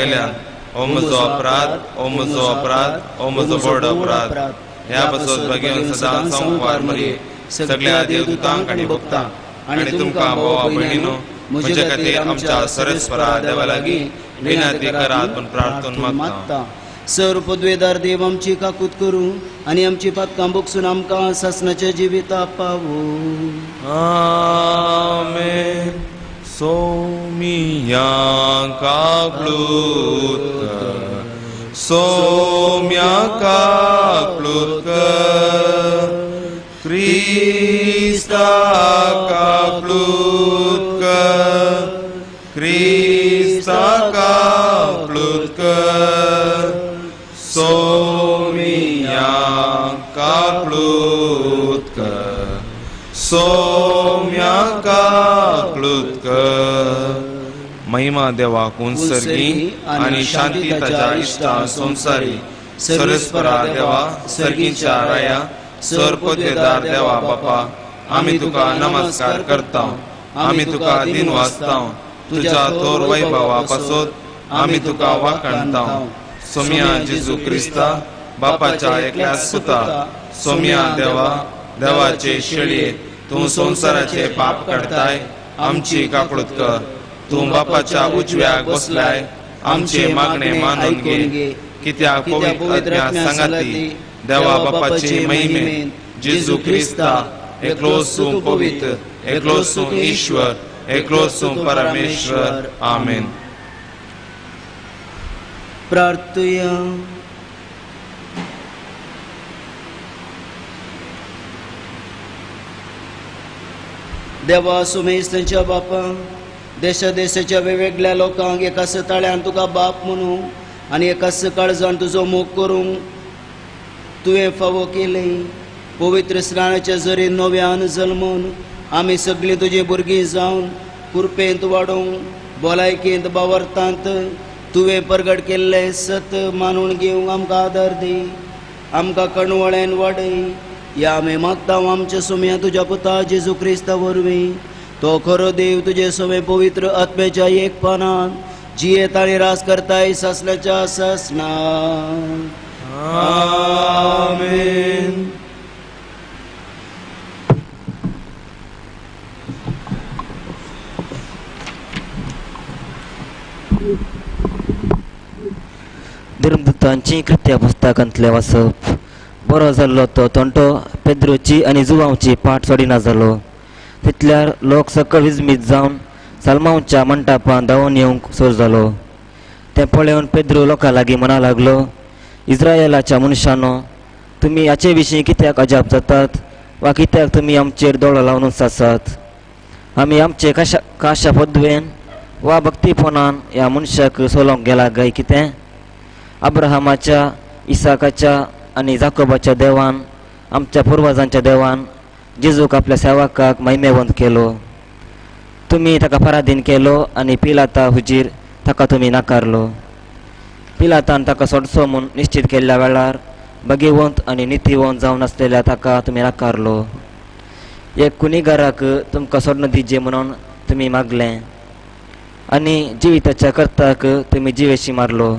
केल्यान हो म्हजो अपराध, हो म्हजो अपराध, हो म्हजो व्हड अपराध. ह्या बसत बेगीन सदां संवार मरी सगळ्या देवदूतांक आनी भक्तांक आनी तुमकां भावा भयणीनो म्हजे खातीर आमच्या सरस्वरा देवा लागीं विनंती करात म्हूण प्रार्थून मागता. सर्वपदवेदार देव आमची काकूत करूं आनी आमची पातकां बोगसून आमकां सासणाच्या जिविता पावो. आमेन. सोमिया काकलूत कर, सोम्या काकलूत कर, क्रिस्ता काकलूत कर, क्रिस्ता काकलूत कर, सोमिया काकलूत कर, सोम्या काकलूत कर. महिमा देवाक उंचरगी आनी शांती ताच्या इश्टां संवसारी. सर्वेस्परा देवा, सर्गीच्या राया, सर्वपदवेदार देवा बापा, आमी तुका नमस्कार करता, आमी तुका दिन वाजता. तुज्या तोर वैभवा पासत आमी तुका वाखणता. सोम्या जेजू क्रिस्ता, बापाच्या एकल्या सुता, सोम्या देवा, देवाचे शेळये, तूं संवसाराचे पाप काडताय, आमची काकळूत कर. तूं बापाच्या उजव्याक बसलाय, आमचे मागणे मानून घे. कित्याक पवित्र आज्ञा सांगाती देवा बापाचे महिमेन जेजू क्रिस्ता, एकलोच तूं पवित्र, एकलोच तूं ईश्वर, एकलोच तूं परमेश्वर. आमेन. प्रार्थया. देवा सुमेस्तांच्या बापा, देशाच्या वेगवेगळ्या लोकांक एकाच ताळ्यान तुका बाप म्हणून आनी एकाच काळजान तुजो मोग करूंक तुवें फावो केले. पवित्र स्नानाच्या जरीन नव्यान जल्मून आमी सगळीं तुजी भुरगीं जावन कृपेंत वाडोवंक भलायकेंत बावर्तांत तुवें प्रगट केल्ले सत मानून घेवंक आमकां आदार दी. आमकां कणवळेन वाडय. या आमी मागता आमच्या सोम्या तुज्या पुता जेजू क्रिस्ता वरवीं. तो खरो देव तुजे सोमे पवित्र आत्म्याच्या एक पानान जियेत आनी रास करताय सासण्याच्या सासना. आमेन. धर्मदूतांची कृत्या पुस्तकांतले वाचप. बरो जाल्लो तो तंटो पेद्रोची आनी जुवांवची पाठ सोडिना जालो. तितल्यार लोक सकळ विजमीत जावन सालमांवच्या मंटापान धांवून येवंक सोर जालो. तें पळोवन पेद्रो लोकां लागीं म्हणा लागलो, इस्रायेलाच्या मनशांनो, तुमी हाचे विशीं कित्याक अजाप जातात वा कित्याक तुमी आमचेर दोळो लावन आसात? आमी आमचे काशा पदवेन वा भक्तीपणान ह्या मनशाक सोलोंक गेला काय कितें? अब्राहमाच्या, इसाकाच्या आनी जाकोबाच्या देवान, आमच्या पुर्वजांच्या देवान जेजूक आपल्या सेवकाक महिमेवंत केलो. तुमी ताका पराधीन केलो आनी पिलाता हुजीर ताका तुमी नाकारलो. पिलातान ताका सोडचो म्हूण निश्चित केल्ल्या वेळार भगिवंत आनी नितीवंत जावन आसलेल्या ताका तुमी नाकारलो. एक कुनिगाराक तुमकां सोडून दिजे म्हणून तुमी मागलें आनी जिविताच्या कर्ताक तुमी जिवेशी मारलो.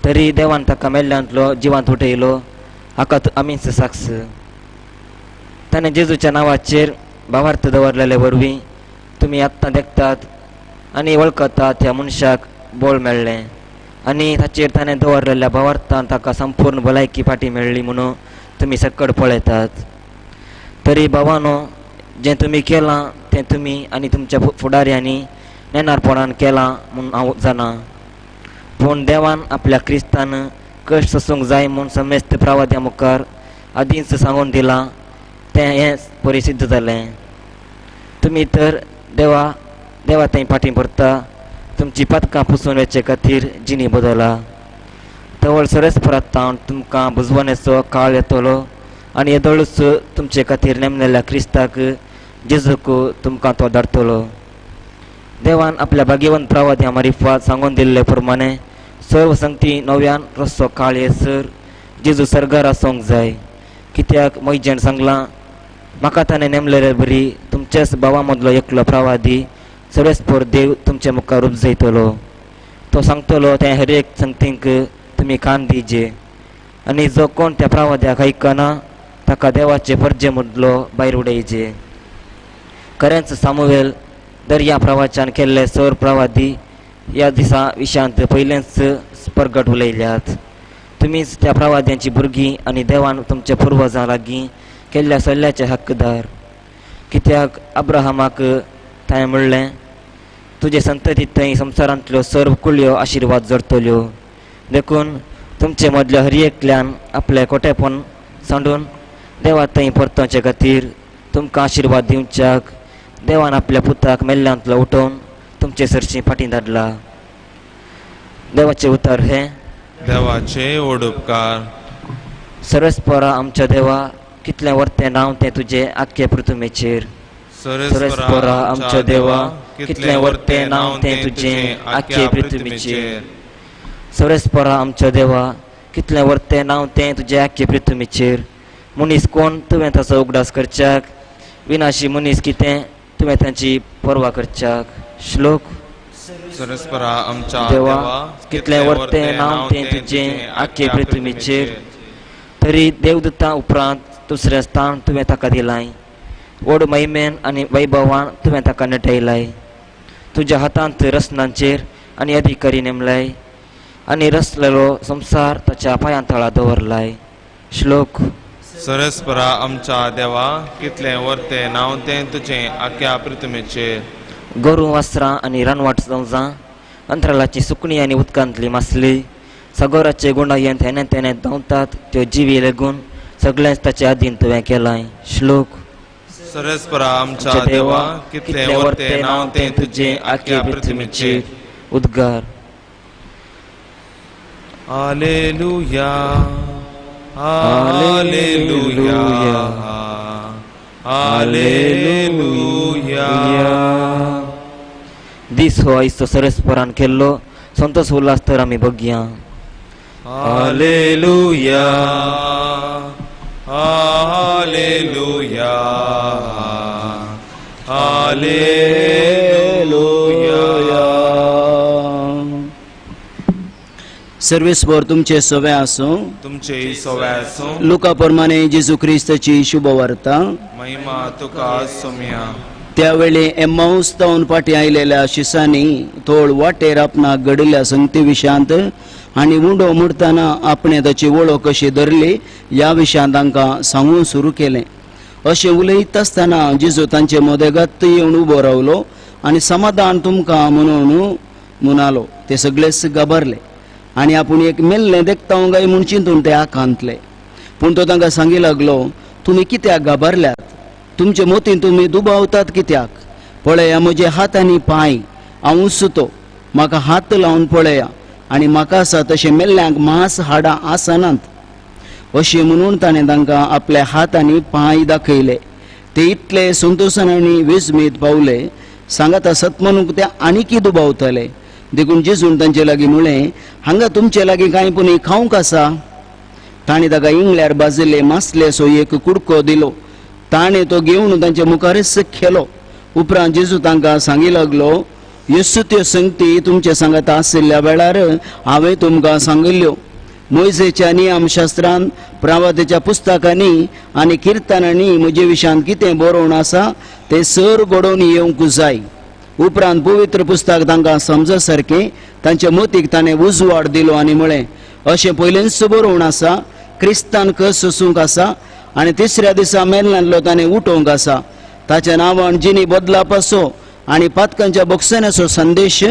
तरी देवान ताका मेल्ल्यांतलो जिवांत उठयलो, हाका आमीच साक्ष. ताणें जेजूच्या नांवाचेर भावार्थ दवरलेले वरवीं तुमी आत्तां देखतात आनी वळखतात ह्या मनशाक बोळ मेळ्ळें आनी ताचेर ताणें दवरलेल्या भावार्थान ताका संपूर्ण भलायकी फाटी मेळ्ळी म्हणून तुमी सकड पळयतात. तरी भावानो, जें तुमी केलां तें तुमी आनी तुमच्या फुडाऱ्यांनी नेनारपणान केलां म्हूण हांव जाणा. पूण देवान आपल्या क्रिस्तान कश्ट सोसूंक जाय म्हूण समेस्त प्रवाद्या मुखार आदींच सांगून दिलां तें हें परिसिद्ध जालें. तुमी तर देवा थंय फाटीं परता तुमची पदकां पुसून वेचे खातीर जिणी बदला. तवळ सरस्परांत तुमकां बुजवणेचो काळ येतलो आनी येदोळूच तुमचे खातीर नेमलेल्या क्रिस्ताक जेजूक तुमकां तो धाडटलो. देवान आपल्या भाग्यवंत प्रवाद्या मारिफात सांगून दिल्ले प्रमाणे सर्व संगती नव्यान रस्तो काळ येसर जेजू सर्गार आसूंक जाय. कित्याक मैजेण सांगलां, म्हाका ताणें नेमलेले बरी तुमच्याच भावा मदलो एकलो प्रवादी सर्वेस्पर देव तुमचे मुखार उपजयतलो. तो सांगतलो ते हर एक संगतींक तुमी कान दिजे आनी जो कोण त्या प्रवाद्याक आयकना ताका देवाचे परजे मदलो भायर उडयजे. खरेंच सामुवेल दर्या प्रवाचान केल्ले सर प्रवादी ह्या दिसा विशांत पयलेंच परगट उलयल्यात. तुमीच त्या प्रवाद्यांची भुरगीं आनी देवान तुमच्या पुर्वजां लागीं केल्ल्या सल्ल्याचे हक्कदार. कित्याक अब्राहमाक ताणें म्हणलें, तुजे संततीत थंय संवसारांतल्यो सर्व कुळयो आशिर्वाद जडटल्यो. देखून तुमचे मदल्या हर एकल्यान आपले खोटेपण सांडून देवा थंय परतोवचे खातीर तुमकां आशिर्वाद दिवच्याक देवान आपल्या पुताक मेल्ल्यांतलो उठोवन तुमचे सरशी फाटीं धाडला. देवाचे उतर हे देवाचे व्हड उपकार. सर्वेस्परा आमच्या देवा, कितलें वर्तें नांव तें तुजे आख्खे पृथ्वीचेर. सर्वेस्परा आमच्या देवा, कितलें वर्तें नांव तें तुजे आख्खे पृथ्वीचेर. सर्वेस्परा आमच्या देवा, कितलें वर्तें नांव तें तुजे आख्खे पृथ्वीचेर. मनीस कोण तुवें ताचो उगडास करच्याक, विनाशी मनीस कितें तुवें तांची पर्वा करच्याक. श्लोक. सर्वेस्परा आमच्या देवा, कितलें वर्तें नांव तें तुजें आख्खे पृथ्वीचेर. तरी देवदूतां उपरांत दुसरें स्थान तुवें ताका दिलाय. व्हड महिमेन आनी वैभवान तुवें ताका नटयलाय. तुज्या हातांत रसनांचेर आनी अधिकारी नेमलाय आनी रचलेलो संवसार ताच्या पांयां तळा दवरलाय. श्लोक. सर्वेस्परा आमच्या देवा, कितलें वर्तें नांव तें तुजें आख्या पृथ्वीचेर. गोरू वासरां आनी रानवट जवजां, अंतराळाची सुकणी आनी उदकांतली मासली, सागोराचे गुंडायेंत हेने तेने धांवतात त्यो जिवी लेगून सगळेंच ताचे आधीन तुवें केलाय. श्लोक. सर्वेस्परा आमच्या देवा, कितलें वर्तें नांव तें तुजें आख्या पृथ्वीचेर. उद्गार. Hallelujah, hallelujah, hallelujah. दीस हो आयचो सर्वेस्परान केल्लो संतोष उल्हास तर आमी बगया. Hallelujah, hallelujah, hallelujah. सर्वेस्वर तुमचे सवे आसूं. तुमचे सवे आसूं. लुका प्रमाणे जेजू क्रिस्ताची शुभ वार्ता. महिमा तुका सोम्या. त्यावेळी एम्माऊस तावन पाटी आयलेल्या शिसांनी तोळ वाटेर आपणाक घडिल्ल्या संगती विशांत आनी उंडो मुडतना आपणे ताची वळख कशी धरली ह्या विशयां तांकां सांगून सुरू केलें. अशें उलयत आसतना जेजू तांचे मदेगात येवन उबो रावलो आनी समाधान तुमकां म्हणून म्हणालो. ते सगळेच गाबरले आनी आपूण एक मेल्लें देखता काय म्हूण चिंतून ते आकांतले. पूण तो तांकां सांगी लागलो, तुमी कित्याक गाबरल्यात? तुमचे मोतीन तुमी दुबावतात कित्याक? पळया म्हजे हात आनी पांय, हांव उसतो, म्हाका हात लावन पळया आनी म्हाका आसा तशें मेल्ल्यांक मांस हाडां आसनात. अशें म्हणून ताणें तांकां आपले हात आनी पांय दाखयले. ते इतले संतोशान आनी विस्मीत पावले, सांगात आसत म्हणून ते आनीकय दुबावतले. देखून जेजून तांचे लागीं म्हळें, हांगा तुमचे लागीं कांय पुनी खावंक आसा? ताणें ताका इंगल्यार बाजिल्ले मासलेसो एक कुडको दिलो. ताणें तो घेवन तांच्या मुखारच खेलो. उपरांत जेजू तांकां सांगी लागलो, ह्यो त्यो संगती तुमचे सांगात आशिल्ल्या वेळार हांवें तुमकां सांगिल्ल्यो. मोइसेच्या नियमशास्त्रांत, प्रवादीच्या पुस्तकांनी आनी किर्तनांनी म्हजे विशयान कितें बरोवन आसा तें सर घडोवन येवंक जाय. उपरांत पवित्र पुस्तक तांकां समज सारकें तांच्या मतीक ताणें उजवाड दिलो आनी म्हळें, अशें पयलेंच बरोवन आसा, क्रिस्तान कस सोसूंक आसा आनी तिसऱ्या दिसा मेल्ल्यांतलो ताणें उठोवंक आसा. ताच्या नांवान जिनी बदलाप आसो आनी पातकांच्या बक्षण्याचो संदेश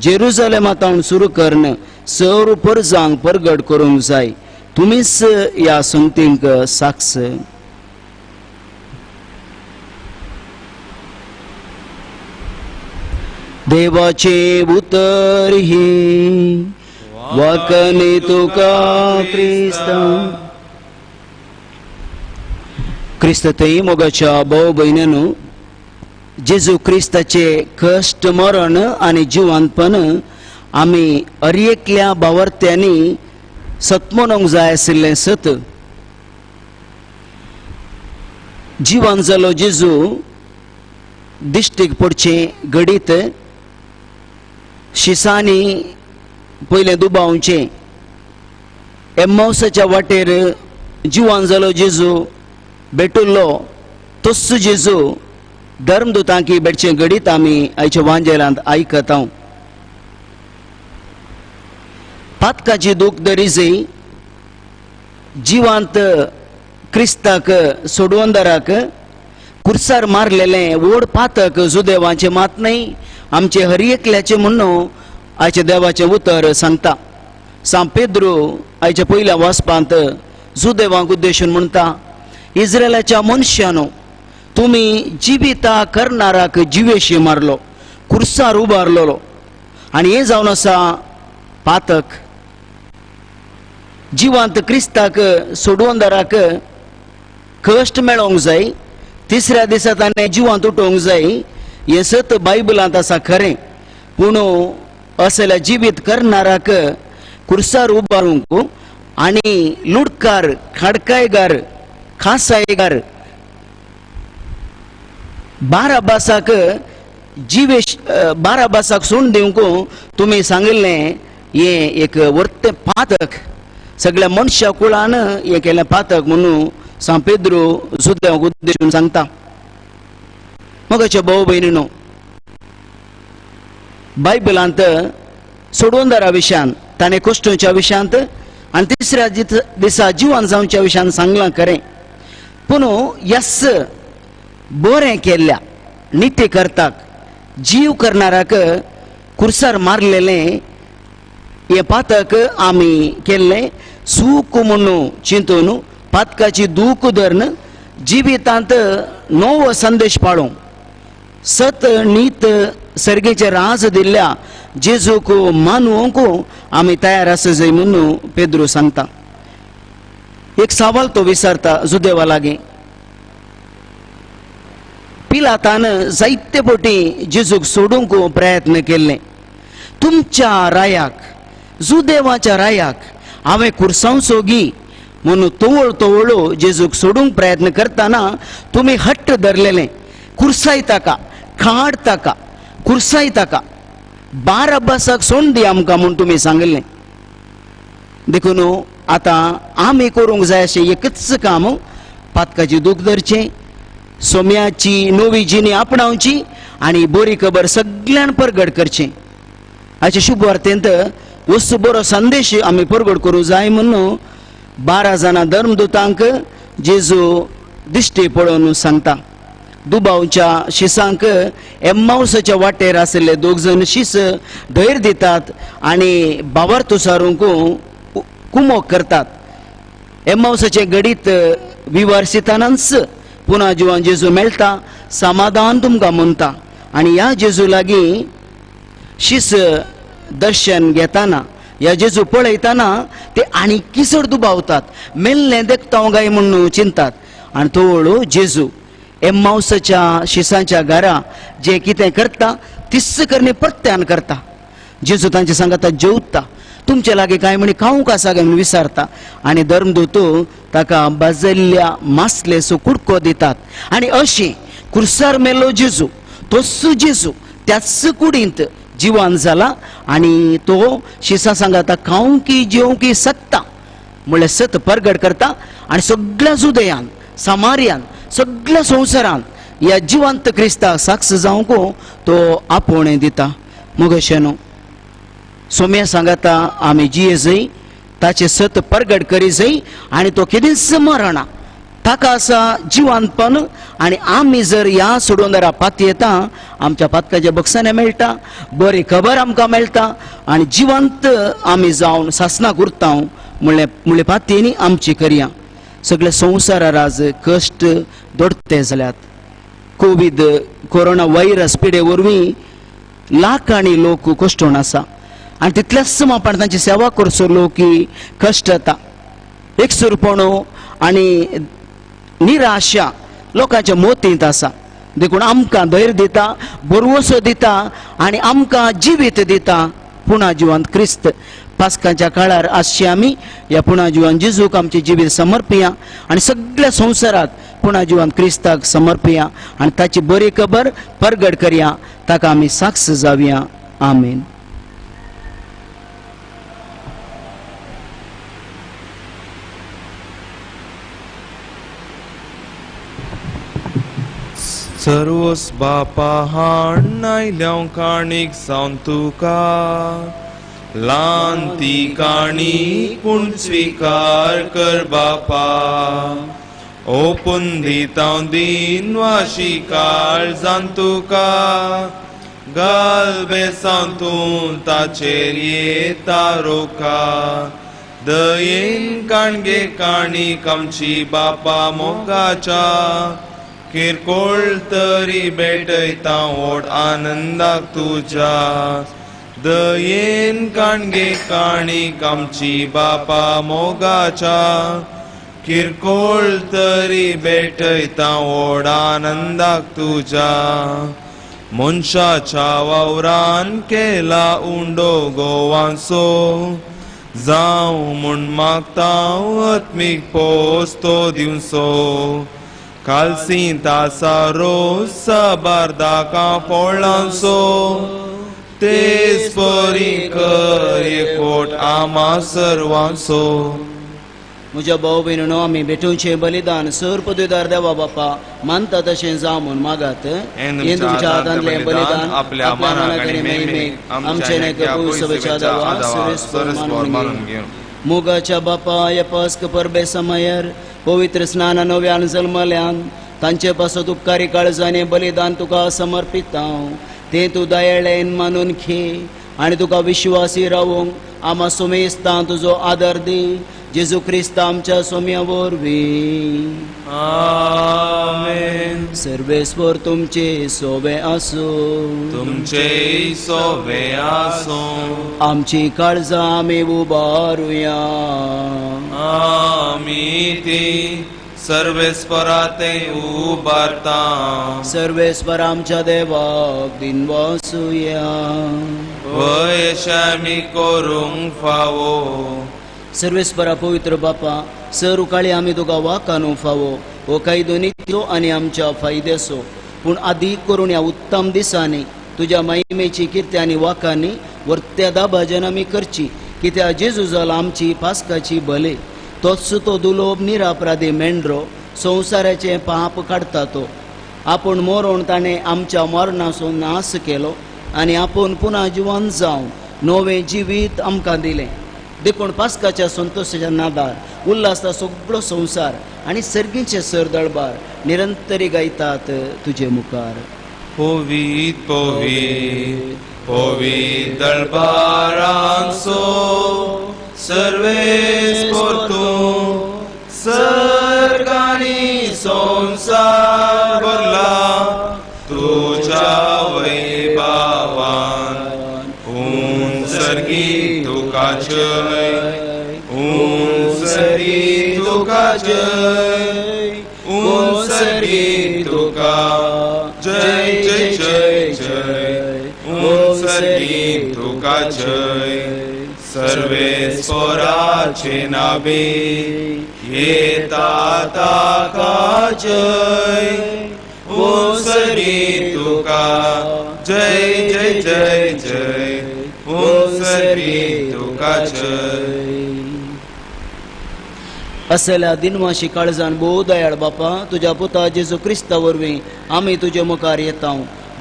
जेरुजलेमांत सुरू करन सर परजांक परगट करूंक जाय. तुमीच ह्या संगतींक साक्ष. देवाचे उतर ही वाकने तुका क्रिस्त थंय मोगाच्या भाव भयण्यांनो, जेजू क्रिस्ताचे कश्ट मरण आनी जिवंतपण आमी अर्येकल्या भावार्थ्यांनी सतमोवंक जाय आशिल्लें सत. जिवंत जालो जेजू दिश्टीक पडचे घडीत शिसांनी पयले दुबावचे एम्माउसाच्या वाटेर जिवान जालो जेजू भेटुल्लो तस्सो जेजू धर्मदूतांकी बेडचे घडीत आमी आयच्या वांजेलांत आयकता. पातकाची दूख दरिजे जिवांत क्रिस्ताक सोडवंदाराक कुर्सार मारलेले ओड पातक जुदेवांचे मात नाही आमचे हरी एकल्याचे म्हणून आयचे देवाचे उतर सांगता. सांत पेद्रू आयच्या पयल्या वाचपांत जुदेवांक उद्देशून म्हणटा, इस्रायलाच्या मनशानो, तुम्ही जिविता करणाराक जिवेशी मारलो, कुर्सार उबारलो आणि हे जावन आसा पातक. जिवांत क्रिस्ताक सोडवंदाराक कश्ट मेळोंक जाय, तिसऱ्या दिसा ताणें जिवांत उठोवंक जाय, हें सत बायबलांत आसा खरें. पूण असल्या जिवीत करणाराक कुर्सार उबारूंक आनी लुडकार, खाडकायगार, खासायगार बाराबासाक बाराबासाक सोडून दिवंक तुमी सांगिल्लें हें एक वर्ते पातक, सगळ्या मनशा कुळान हें केलें पातक म्हणून सांत पेद्रू जुदेवांक उद्देशून सांगता. मगाच्या भाऊ भयणीनो, बायबलांत सोडवंदारा विशयान, ताणें कश्टाच्या विशयांत आनी तिसऱ्या दिसा जिवान जावच्या विशयान सांगलां खरें. पूण यस बरें केल्ल्या नित्य करताक जीव करणाराक कुर्सार मारलेलें हें पातक आमी केल्लें सूख म्हणून चिंतून पातकाची दूख धरून जिवितांत नवो संदेश पाळूंक सत नीत सर्गेचे राज दिल्ल्या जेजूक मानूंक आमी तयार आसा जाय म्हणून पेद्रू सांगता. एक सवाल तो विचारता जुदेवा लागीं. पिलातान जायते फावटी जेजूक सोडूंक प्रयत्न केल्ले. तुमच्या रायाक, जुदेवाच्या रायाक हांवें कुर्सांवचो गी म्हणून तोवळ तोवळो जेजूक सोडूंक प्रयत्न करतना तुमी हट्ट धरलेले. कुर्साय ताका, खाड ताका, कुर्साय ताका, बाराबासाक सोडून दी आमकां म्हणून तुमी सांगलें. देखून आतां आमी करूंक जाय अशें एकच काम, पातकाची दूख धरचें, सोम्याची नवी जिणी आपणावची आनी बरी खबर सगळ्यान परगट करचें. हाचे शुभ वार्तेंत वस्तू बरो संदेश आमी परगट करूं जाय म्हणून 12 जाणां धर्मदूतांक जेजू दिश्टी पळोवन सांगता. दुबावच्या शिसांक एम्माउसाच्या वाटेर आशिल्ले 2 जण शिस धैर्य दितात आनी बावर तुसारूंक कुमोक करतात. एम्माउसाचे घडीत विवारसितानांच पुन्हा जिवान जेजू मेळटा, समाधान तुमकां म्हणटा. आनी ह्या जेजू लागीं शिस दर्शन घेताना, ह्या जेजू पळयताना ते आनी किसड दुबावतात, मेल्लें देखता गाय म्हणून चिंतात. आनी तोळू जेजू एम्माउसाच्या शिसांच्या घरा जे कितें करता तिस्स करणे प्रत्यान करता. जेजू तांचे सांगता जेवता, तुमचे लागीं कांय म्हणी खावंक आसा काय म्हूण विचारता. आनी धर्मदूत ताका बाजल्ल्या मासलेचो कुडको दितात. आनी अशें कुर्सार मेलो जेजू, तोच जेजू त्याच कुडींत जिवान जाला आनी तो शिसा सांगता खावंकी जेवंकी सत्ता म्हळ्यार सत परगट करता. आनी सगळ्या जुदेयान, सामारियान, सगळ्या संवसारान ह्या जिवंत क्रिस्ताक साक्ष जावंक तो आपोवणें दिता. मोगशेनो, सोम्या सांगता आमी जिये जाय, ताचे सत परगट करी जाय आनी तो केदींच मरणा, ताका आसा जिवंतपण. आनी आमी जर ह्या सोडवंदारा पाती येता, आमच्या पातकाच्या बक्षांनी मेळटा, बरी खबर आमकां मेळटा आनी जिवंत आमी जावन सासणाक उरता म्हणले पातयेनी आमची करया. सगळे संवसारा राज कश्ट दडते जाल्यात. कोविड कोरोना व्हायरस पिडे वरवीं लाखांनी लोक कश्टून आसा आनी तितल्याच मापान तांची सेवा करचो लोक कश्ट येता. एकसुरपणो आनी निराशा लोकांच्या मोतींत आसा. देखून आमकां धैर्य दिता, बरवसो दिता आनी आमकां जिवीत दिता पुना जिवंत क्रिस्त. पास्काच्या काळार आसची आमी ह्या पुना जिवंत जेजूक आमचे जिवीत समर्पया आनी सगळ्या संवसाराक पुना जिवंत क्रिस्ताक समर्पया आनी ताची बरी खबर परगट करया. ताका आमी साक्ष जावया. आमेन. सर्वस बापा हाण आयल्याव काणीक जावन तुका ल्हान ती काणी पूण स्विकार कर बापा ओपून दितां दिन वाशी काळजान तुका घाल बेसांतून ताचेर येता रोका दयेन काणगे काणीक आमची बापा मोगाच्या किरकोळ तरी भेटयता ओड आनंदाक तुज्या दयेन काणगे काणीक आमची बापा मोगाच्या किरकोळ तरी भेटयता ओड आनंदाक तुज्या मनशाच्या वावरान केला उंडो गोवांचो जावं म्हूण मागता आत्मीक पोस्तो दिवचो कालसी तासा रोज साबारदाका पोळांचो तेच परी कर एकवट आमा सर्वांचो म्हज्या भाऊ भयणीनो आमी भेटूचे बलिदान सर पदवीदार देवा बापा मानता तशें जावं म्हूण मागात हे तुमच्या हातांतले बलिदान आपल्या मानाक आनी महिमेक आमचे नेकबूल सभेच्या देवा सुरेस्पर मानून घेवं मोगाच्या बापा या पास्क परबे समयर पवित्र स्नाना नव्यान जल्मल्यान तांचे पासत उपकारी काळजाने बलिदान तुका समर्पित हांव ते तूं दयाळेन मानून घे आनी तुका विश्वासी रावूंक आमा सुमेस्तां तुजो आदर दी जेजू क्रिस्त आमच्या सोम्या वरवीं आमेन सर्वेस्वर तुमचे सोबे आसूं तुमचे सोबे आसूं आमची काळजां आमी उबारुया आमी ती सर्वेस्परा ते उबारता सर्वेस्वर आमच्या देवाक दिनवासुया वयशामी करूंक फावो सर्वेस्परा पवित्र बापा सर उकाळी आमी तुका वाकानू फावो हो काही दोनीचो आनी आमच्या फायद्याचो पूण अदीक करून ह्या उत्तम दिसांनी तुज्या महिमेची किर्ती आनी वाकांनी वर्त्यादा भजन आमी करची कित्याक जेजू जाला आमची पास्काची बले तोच तो दुलोब निरापराधी मेंढरो संवसाराचे पाप काडता तो आपूण मरोवन ताणें आमच्या मरणाचो नाश केलो आनी आपूण पुन्हा जिवंत जावन नवें जिवीत आमकां दिलें देखून पास्काच्या संतोशाच्या नादार उल्हासा सगळो संवसार आनी सर्गीचे सर दळबार निरंतरी गायतात तुजे मुखार पोवीत पोवीत पोवीत दळबारांचो सर्वेस्पर तूं सर्गानी संसार भरला तुज्या वैभवान सर्गी तुका जय सर्गी तुका जय सर्गी तुका जय जय जय जय सर्गी तुका जय सर्वेस्पराचे नावे येता ताका जय सर्गी तुका जय जय जय जय सर्गी तुका जय असल्या दिनवाशी काळजान भोव दयाळ बापा तुज्या पुता जेजू क्रिस्ता वरवीं आमी तुजे मुखार येता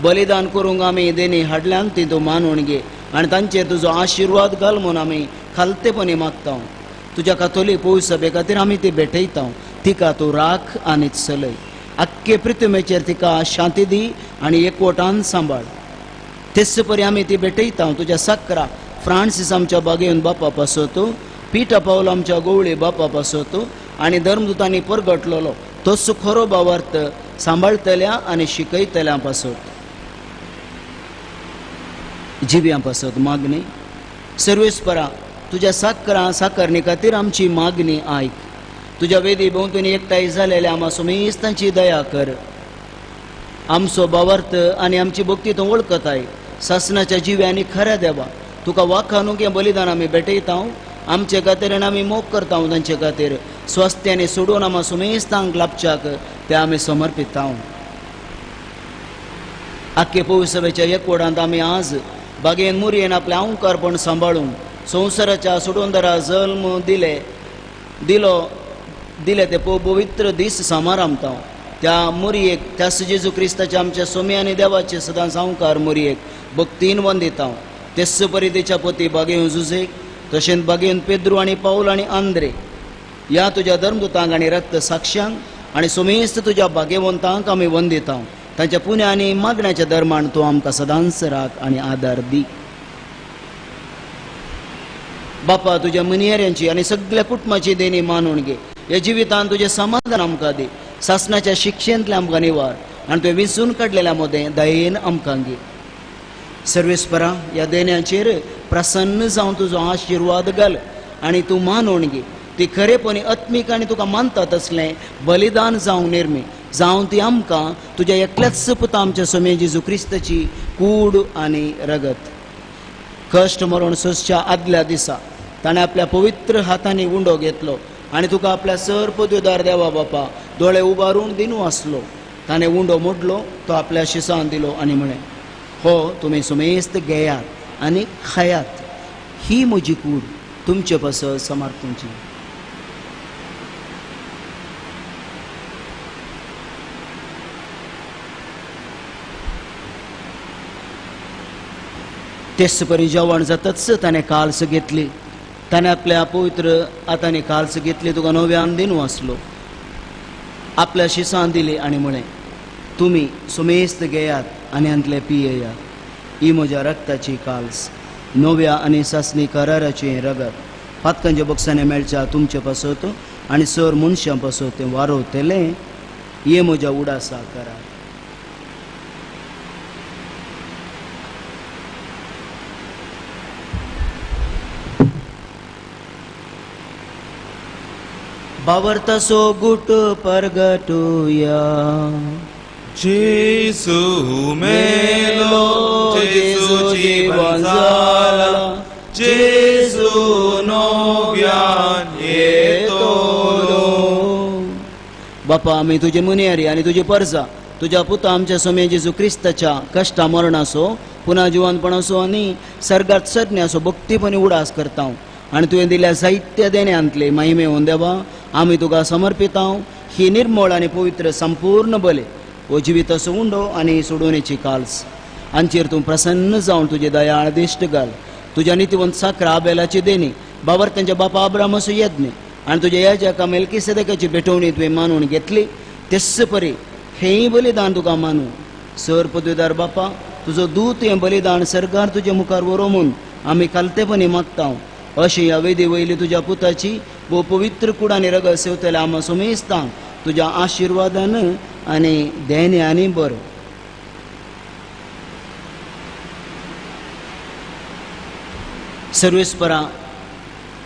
बलिदान करूंक आमी देणी हाडल्यांक ती तूं मानून घे आनी तांचेर तुजो आशिर्वाद घाल म्हूण आमी खालतेपणी मागता तुज्या कातोलीक पवित्र सभे खातीर आमी ती भेटयता तिका तूं राख आनी चलय आख्खे पृथ्वीचेर तिका शांती दी आनी एकवटान सांबाळ तेच परी आमी ती भेटयता तुज्या सक्रा फ्रांसीस आमच्या बागेन बापा पासोतो पिटा पावल आमच्या गोवळी बापा पासोतो आनी धर्मदुतांनी परगटलेलो तोच खरो भावार्थ सांबाळतल्या आनी शिकयतल्या पासत जिव्यां पासत मागणी सर्वेस्परा तुज्या साकरणी खातीर आमची मागणी आयक तुज्या वेदी भोंवतणी एकठांय जालेल्या आमा सुमेस्तांची दया कर आमचो भावार्थ आनी आमची भक्ती तूं वळखताय सासनाच्या जिव्यांनी खऱ्या देवा तुका वाखानूक हें बलिदान आमी भेटयता आमचे खातीर आनी आमी मोग करता तांचे खातीर स्वास्थ्याने सोडून आमा सुमेस्तांक लाभच्याक ते आमी समर्पिता आख्खे पवित्र सभेच्या एकवटांत आमी आज बागेन मुरयेन आपलें अहंकारपण सांबाळूंक संवसाराच्या सुडोंदरा जल्म दिले ते पवित्र दीस समारंभता त्या मोरयेक त्यास जेजू क्रिस्ताच्या आमच्या सोमी आनी देवाचे सदां संवकार मोरयेक भक्तीन वंदिता तेच परी तेच्या पती बागेवन जुजेक तशेंच बागेवन पेद्रू आनी पाऊल आनी आंद्रे या तुझ्या धर्मदुतांक आनी रक्त साक्षांक आनी सोमेस्त तुझ्या भाग्यवंतांक आमी वंदिता तांच्या पुण्या आनी मागण्याच्या धर्मान तूं आमकां सदांच राख आनी आदार दी. बापा तुझ्या मनियऱ्यांची आनी सगळ्या कुटुंबाची देणी मानून घे. या जिवितांत तुझे समाधान आमकां दी. सासनाच्या शिक्षेंतले आमकां निवार आनी तुवें विंचून काडलेल्या मोदें दयेन आमकां घे. सर्वेस्परा या देण्याचेर प्रसन्न जावन तुजो आशिर्वाद घाल आनी तूं मानून घे. ती खरेपणी आत्मीक आनी तुका मानता तसलें बलिदान जावं निर्मी जावं ती आमकां तुज्या एकल्याच पुता आमच्या सोमे जेजू क्रिस्ताची कूड आनी रगत. कश्ट मरण सोसच्या आदल्या दिसा ताणें आपल्या पवित्र हातांनी उंडो घेतलो आनी तुका आपल्या सर पदवीदार देवा बापा दोळे उबारून दिनू आसलो. ताणें उंडो मोडलो तो आपल्या शिसान दिलो आनी म्हळें हो तुमी सुमेस्त घेयात आनी खायात. ही म्हजी कूड तुमचे पासत समर्थांची. तेच परी जेवण जाताच ताणें काल्स घेतली. ताणें आपल्या पवित्र हातांनी काल्स घेतली तुका नव्यान दिनू आसलो. आपल्या शिसान दिली आनी म्हळें तुमी सुमेस्त घेयात आनी अंतले पियेयात. ही म्हज्या रक्ताची काल्स नव्या आनी सासणी कराराचें रगत पातकांच्या बॉक्सांनी मेळच्या तुमचे पासत आनी सर मनशां पासत तें वारोवतलें. हे म्हज्या उडासा करा. बावर्तसो गुट परगटुया. जेसू मेलो जेसू जीवन जाला जेसू नव्यान येतो. बापा आमी तुजे मुनियारी आनी तुजी परजा तुज्या पुता आमच्या सोमे जेजू क्रिस्ताच्या कश्टा मरणाचो पुन्हा जिवंतपणाचो आनी सर्गात सदण्याचो भक्तीपणी उडास करता आनी तुवें दिल्या साहित्य देण्यांतले महिमे होवन देवा आमी तुका समर्पिता. ही निर्मळ आनी पवित्र संपूर्ण बले ओ जिविताचो उंडो आनी सोडवणेची काल्स हांचेर तूं प्रसन्न जावन तुजे दयाळ दिश्ट घाल. तुज्या नितीवंत साकरा आबेलाची देणी बाबर तांच्या बापा अब्रामाचो यज्ञ आनी तुज्या याजका मेल्किसेदेकाची भेटवणी तुवें मानून घेतली. तेच परी हेंय बलिदान तुका मानू. सर पदवीदार बापा तुजो दूत हें बलिदान सरकार तुजे मुखार व्हरोमून आमी कालतेपणी मागता. अशी ह्या वेदी वयली तुज्या पुताची वो पवित्र कूड आनी रगत सेवतले आमी सुमेस्ता तुज्या आशिर्वादान आनी देण्यानी बरो. सर्वेस्परा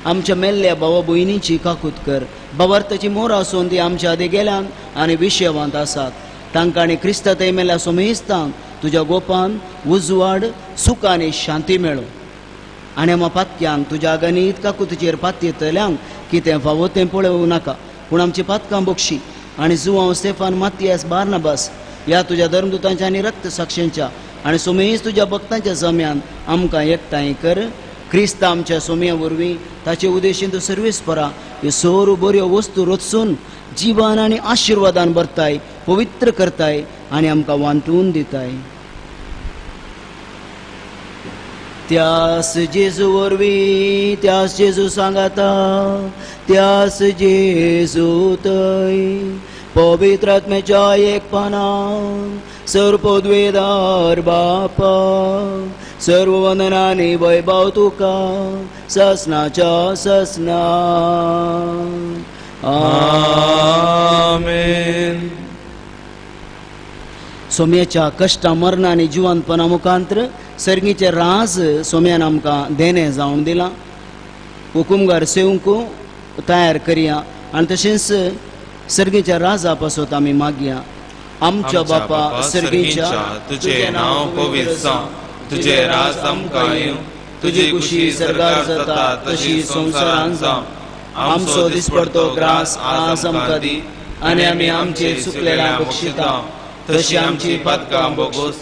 आमच्या मेल्ल्या भावा भयणीची काकूत कर. बावर्ताची मोर आसून ती आमच्या आदी गेल्यान आनी विशयवांत आसात. तांकां आनी क्रिस्ताते मेल्या सुमेस्तांक तुज्या गोपान उजवाड सुख आनी शांती मेळो. आनी आम्हा पातक्यांक तुज्या अगणीत काकुतीचेर पातयेतल्यांक कितें फावो तें पळोवं नाका पूण आमची पातकां बक्षी आनी जुवांव स्टेफान मातियास बार्नाबास या तुज्या धर्मदुतांच्या आनी रक्त साक्षींच्या आनी सुमेज तुज्या भक्तांच्या जम्यान आमकां एकठांय कर. क्रिस्त आमच्या सोम्या वरवीं ताचे उद्देशीन तूं सर्वेस्परा ह्यो सोर बऱ्यो वस्तू रचून जिवन आनी आशिर्वादान भरताय पवित्र करताय आनी आमकां वांटून दिताय. त्यास जेजू वरवीं त्यास जेजू सांगाता त्यास जेजू थंय पवित्र आत्म्याच्या एकपणान सर्व पदवेदार बापा सर्व वंदनानी वैभव तुका ससनाच्या ससना. आमेन. सोम्याच्या कश्टा मरणा आनी जिवंतपणा मुखांतर सर्गीचे राज सोम्यान आमकां देणे जावन दिलां. हुकुमगार सेवंक तयार करया आनी तशेंच सर्गीच्या राजा पासत आमी मागया. आमच्या बापा सर्गीच्या तुझे नाव पवित्र जावं तुझे राज आमकां येवं तुजी खुशी सरकार जाता तशी संवसारांत जावं. आमचो दिसपडतो ग्रास आज आमकां दी आनी आमी आमचे चुकलेल्यांक बक्षिता तशी आमची पातकां बोगोस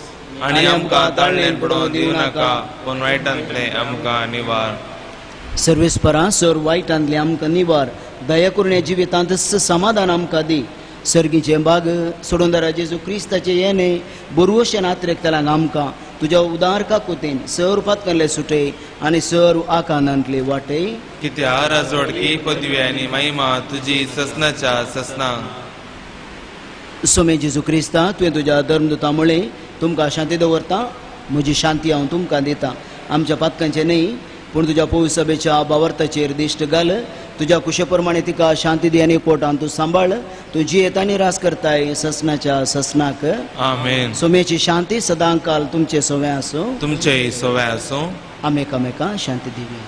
आनी आमकां ताळणेन पडोवंक दिवं नाका पूण वायटांतले आमकां निवार. सर्वेस्परा सर वायटांतले आमकां निवार. दया करून जिवितांत समाधान आमकां दी सर्गीचे बाग सोडून जेजू क्रिस्ताचे येणे बरोवशे नात्रेकतलांक आमकां तुज्या उदार काकुतेन सर्पात कसले सुटे आनी सर्व आकांतांतले वाटे कित्या राजवडकी पदवी आनी महिमा तुजी ससनाच्या ससना सोमे जेजू क्रिस्ता तुवें तुज्या धर्मदुता मुळे तुमकां शांती दवरता म्हजी शांती हांव तुमकां दिता आमच्या पातकांचे न्ही पूण तुज्या पवित्र सभेच्या बावर्ताचेर दिश्ट घाल तुज्या कुशे प्रमाणे तिका शांती दी आनी पोटान तूं सांबाळ तूं जियेत आनी रास करताय ससनाच्या ससनाक आमेन. सोमेची शांती सदां काल तुमचे सवय आसूं तुमचे सवय आसूं. आमी एकामेकां शांती दिवया.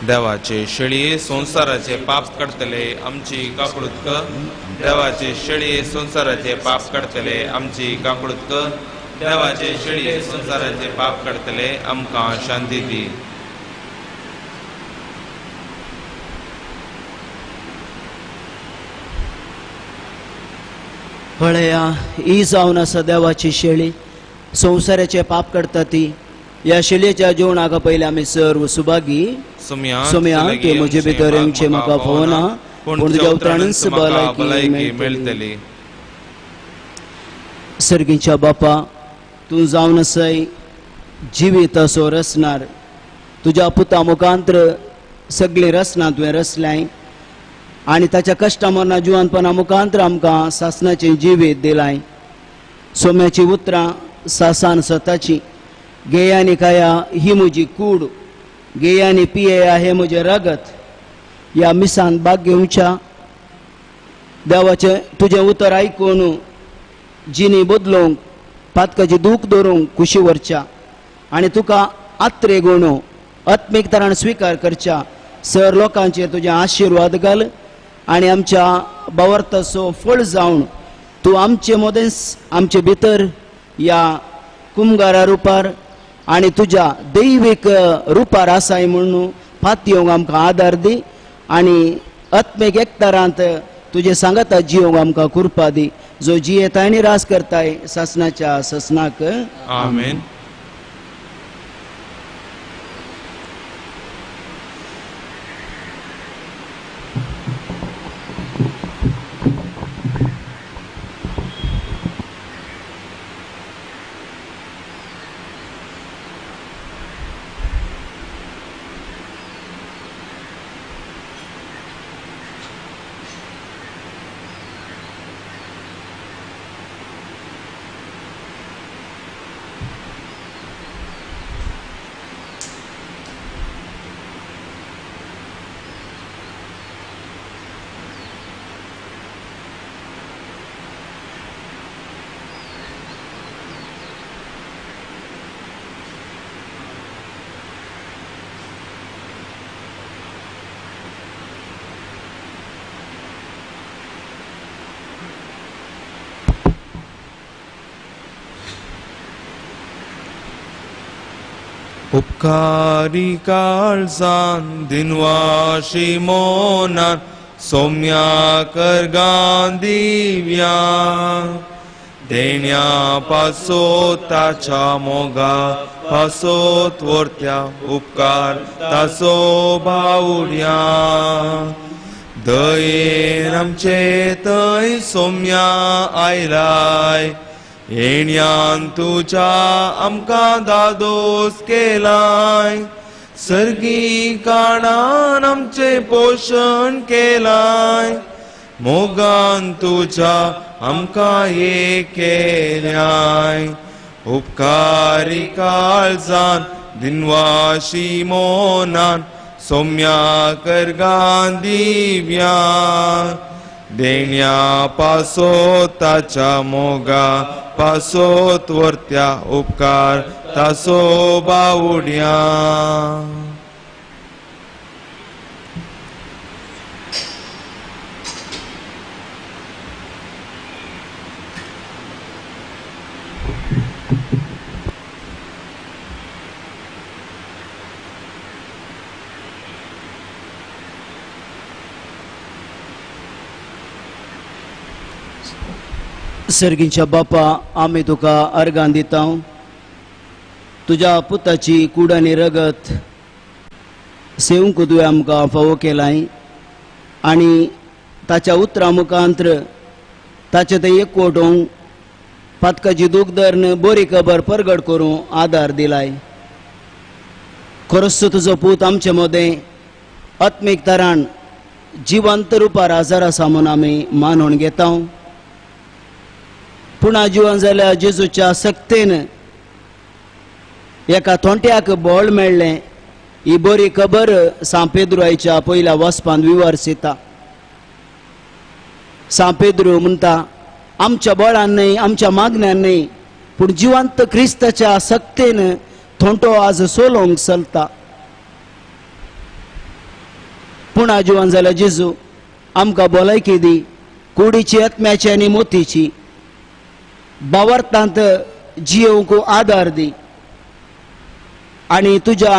देवाचे शेळये संसाराचे पाप काडतले आमची काकूळत कर. देवाचे शेळये संसाराचे पाप काडतले आमची काकूळत कर. देवाचे शेळये संसाराचे पाप काडतले आमकां शांती दी. पळया ही जावन आसा देवाची शेळी संसाराचे पाप काडटा ती या शेळयेच्या जेवणाका पयले आमी सर्व सुभागी सोम्या ते म्हजे भितर येवचे म्हाका फोना पूण तुज्या उतराणीच भलायकी मेळटली. सर्गीच्या बापा तूं जावन आसाय जिवीत असो रचणार तुज्या पुता मुखांत्र सगळी रचना तुवें रचल्याय आनी ताच्या कश्टा मरना जिवानपणा मुखांत्र आमकां सासनाचें जिवीत दिलाय. सोम्याची उतरां सासान स्वताची गेयानी काया ही म्हजी कूड गेयानी पियेया हे म्हजें रगत या मिसान भाग घेवच्या देवाचें तुजें उतर आयकून जिनी बदलोवंक पातकाची दूख धरूंक खुशी व्हरच्या आनी तुका आत्रे गणू आत्मीक तरान स्विकार करच्या सर लोकांचेर तुजें आशिर्वाद घाल आनी आमच्या बावर्ताचो फळ जावन तूं आमचे मोदेंस आमचे भितर या कुमगारा रुपार आनी तुज्या दैवीक रुपार आसाय म्हणून फात येवंक आमकां आदार दी आनी आत्मीक एकतारांत तुजे सांगाता जियोंक आमकां कृपा दी जो जियेताय आनी रास करताय सासनाच्या ससनाक आमेन. उपकारी काळजान दिनवाशी मोनान सौम्या करगां दिव्या देण्या पासो ताच्या मोगा पासो त्वरत्या उपकार तासो बावड्या दयेन आमचे थंय सौम्या आयलाय येण्यान तुझ्या आमकां दादोस केलाय सर्गी काणान आमचे पोषण केलाय मोगान तुझ्या आमकां हे केल्याय उपकारी काळजान दिनवाशी मोनान सौम्या करगां दिव्या देण्या पासो ताच्या मोगा पासो त्वरत्या उपकार तासो बावड्या सर्गींच्या बापा आमी तुका अर्गां दिता तुज्या पुताची कूड आनी रगत सेवंक तुवें आमकां फावो केलाय आणि ताच्या उतरा मुखांतर ताचे ते एकवटून पातकाची दूख धरून बरी खबर परगट करूं आदार दिलाय. खरोच तुजो पूत आमचे मदें आत्मीक तरान जिवंत रुपार आजार आसा म्हूण आमी मानून घेता. पुन्हा जिवन जाल्या जेजूच्या सक्तेन एका थोंट्याक बळ मेळ्ळें ही बरी खबर सांपेद्रुच्या पयल्या वचपांत विवर्सिता. सांपेद्रू म्हणटा आमच्या बळान न्हय आमच्या मागण्यान न्हय पूण जिवंत क्रिस्ताच्या सक्तेन थोंटो आज सोलोवंक चलता. पुन्हा जिवन जाल्या जेजू आमकां भलायकी दी कुडीची आत्म्याची आनी मोतीची बावर्तांत जियोवंक आदार दी आणि तुझ्या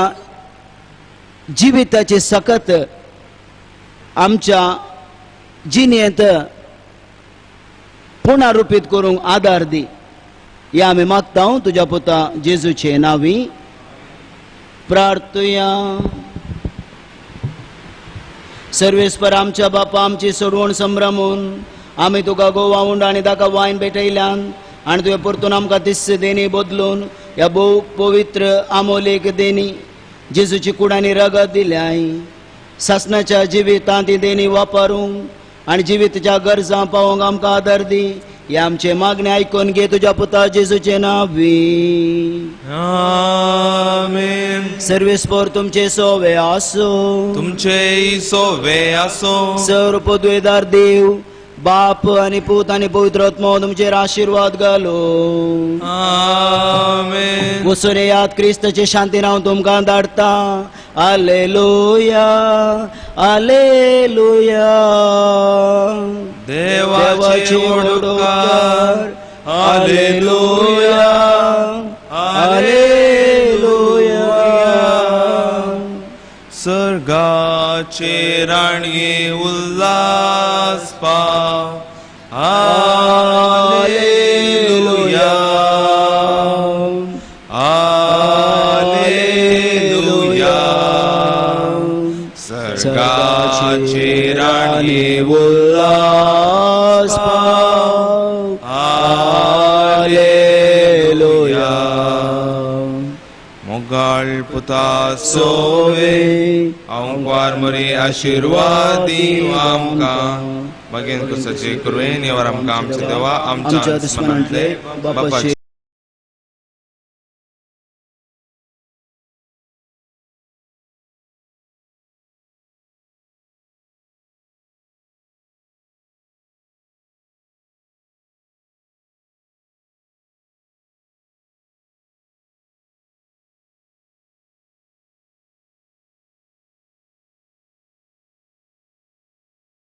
जिविताची सकत आमच्या जिणेंत पुनरुपीत करूंक आदार दी. या आमी मागता तुझ्या पुता जेजूचे नावी प्रार्थुया. सर्वेस्पर आमच्या बापा आमची सोडवण संभ्रमून आमी तुका गोवाऊंड आनी ताका वायन भेटयल्यान आनी तुवें परतून आमकां तिस्स देणी बदलून ह्या भोव पवित्र आमोलेक देणी जेजूची कुडांनी रगत दिल्याय. सासणाच्या जिवितांत ती देणी वापरूंक आनी जिविताच्या गरजां पावोवंक आमकां आदार दी. हे आमचे मागणे आयकून घे तुझ्या पुता जेजूचे नावी. आमेन. सर्वेस्पर तुमचे सोवे आसो. तुमचे सोवे असो. सर्व द्वेदार देव बाप आणि पूत आणि पवित्र आत्मा तुमचेर आशीर्वाद घालो. आमेन. वचून याद क्रिस्ताचे शांती हांव तुमकां धाडटा. Hallelujah hallelujah. देवाचे उडकार. Hallelujah hallelujah. सर्गाचे राणये उल्हास पाव. Hallelujah hallelujah. सर्गाचे राणये उल्हास पाव. हालेलुया. मोगाळ पुता सोवे आमकां मरी आशीर्वाद दिव आमकां. मागीर कुसाचे करुवेन येवर आमकां आमचे देवा आमच्या दुस्मनांतले बापाचे